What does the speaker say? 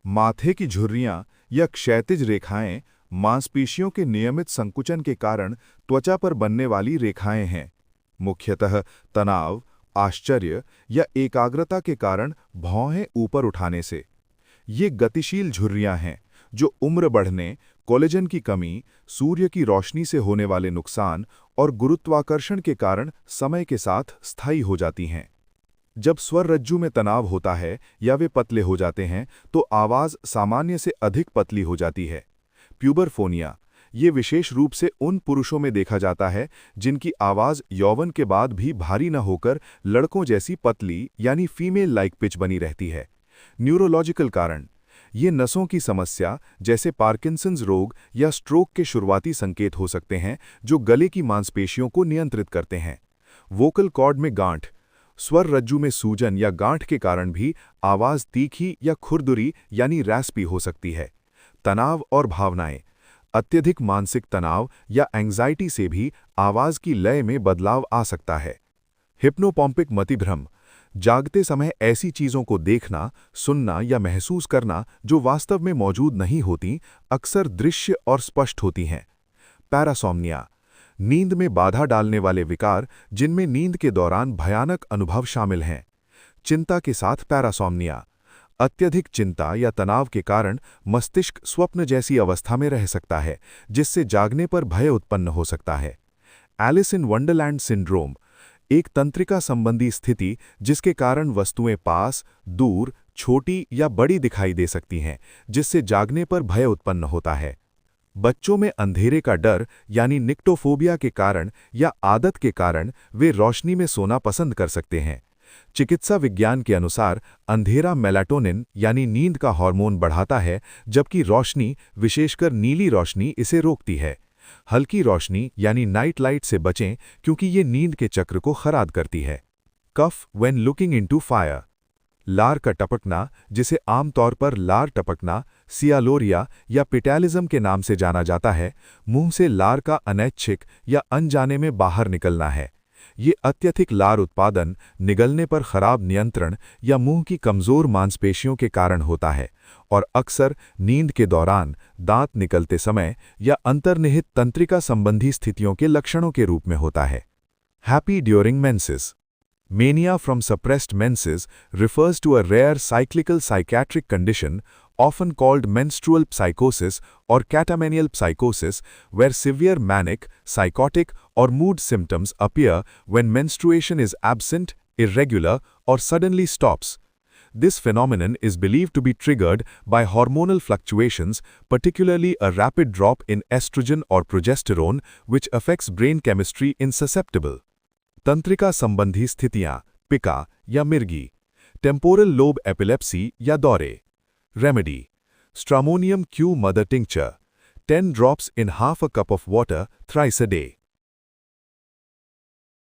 माथे की झुर्रियां या क्षैतिज रेखाएं मांसपेशियों के नियमित संकुचन के कारण त्वचा पर बनने वाली रेखाएं हैं। मुख्यतः तनाव, आश्चर्य या एकाग्रता के कारण भौहें ऊपर उठाने से। ये गतिशील झुर्रियां हैं जो उम्र बढ़ने, कोलेजन की कमी, सूर्य की रोशनी से होने वाले नुकसान और गुरुत्वाकर्षण के कारण समय के साथ स्थायी हो जाती हैं। जब स्वर रज्जु में तनाव होता है या वे पतले हो जाते हैं तो आवाज़ सामान्य से अधिक पतली हो जाती है। प्यूबरफोनिया ये विशेष रूप से उन पुरुषों में देखा जाता है जिनकी आवाज़ यौवन के बाद भी भारी न होकर लड़कों जैसी पतली यानी फीमेल लाइक पिच बनी रहती है। न्यूरोलॉजिकल कारण ये नसों की समस्या जैसे पार्किंसंस रोग या स्ट्रोक के शुरुआती संकेत हो सकते हैं जो गले की मांसपेशियों को नियंत्रित करते हैं। वोकल कॉर्ड में गांठ, स्वर रज्जु में सूजन या गांठ के कारण भी आवाज़ तीखी या खुरदुरी यानी रैस्पी हो सकती है। तनाव और भावनाएं, अत्यधिक मानसिक तनाव या एंग्जाइटी से भी आवाज़ की लय में बदलाव आ सकता है। हिप्नोपॉम्पिक मतिभ्रम, जागते समय ऐसी चीज़ों को देखना, सुनना या महसूस करना जो वास्तव में मौजूद नहीं होती, अक्सर दृश्य और स्पष्ट होती हैं। पैरासोम्निया, नींद में बाधा डालने वाले विकार जिनमें नींद के दौरान भयानक अनुभव शामिल हैं। चिंता के साथ पैरासोम्निया, अत्यधिक चिंता या तनाव के कारण मस्तिष्क स्वप्न जैसी अवस्था में रह सकता है जिससे जागने पर भय उत्पन्न हो सकता है। एलिस इन वंडरलैंड सिंड्रोम, एक तंत्रिका संबंधी स्थिति जिसके कारण वस्तुएं पास, दूर, छोटी या बड़ी दिखाई दे सकती हैं, जिससे जागने पर भय उत्पन्न होता है। बच्चों में अंधेरे का डर यानी निक्टोफोबिया के कारण या आदत के कारण वे रोशनी में सोना पसंद कर सकते हैं। चिकित्सा विज्ञान के अनुसार अंधेरा मेलाटोनिन यानी नींद का हार्मोन बढ़ाता है जबकि रोशनी, विशेषकर नीली रोशनी, इसे रोकती है। हल्की रोशनी यानी नाइट लाइट से बचें क्योंकि ये नींद के चक्र को खराब करती है। कफ व्हेन लुकिंग इनटू फायर, लार का टपकना जिसे आमतौर पर लार टपकना, सियालोरिया या पिटैलिज्म के नाम से जाना जाता है, मुंह से लार का अनैच्छिक या अनजाने में बाहर निकलना है। ये अत्यधिक लार उत्पादन, निगलने पर खराब नियंत्रण या मुंह की कमज़ोर मांसपेशियों के कारण होता है और अक्सर नींद के दौरान, दांत निकलते समय या अंतर्निहित तंत्रिका संबंधी स्थितियों के लक्षणों के रूप में होता है। Happy during menses, Mania from suppressed menses refers to a rare cyclical psychiatric condition often called menstrual psychosis or catamenial psychosis where severe manic, psychotic or mood symptoms appear when menstruation is absent, irregular or suddenly stops. This phenomenon is believed to be triggered by hormonal fluctuations, particularly a rapid drop in estrogen or progesterone which affects brain chemistry in susceptible. तंत्रिका संबंधी स्थितियां, पिका या मिर्गी, temporal lobe epilepsy या दौरे। Remedy, stramonium Q mother tincture, 10 drops in half a cup of water thrice a day.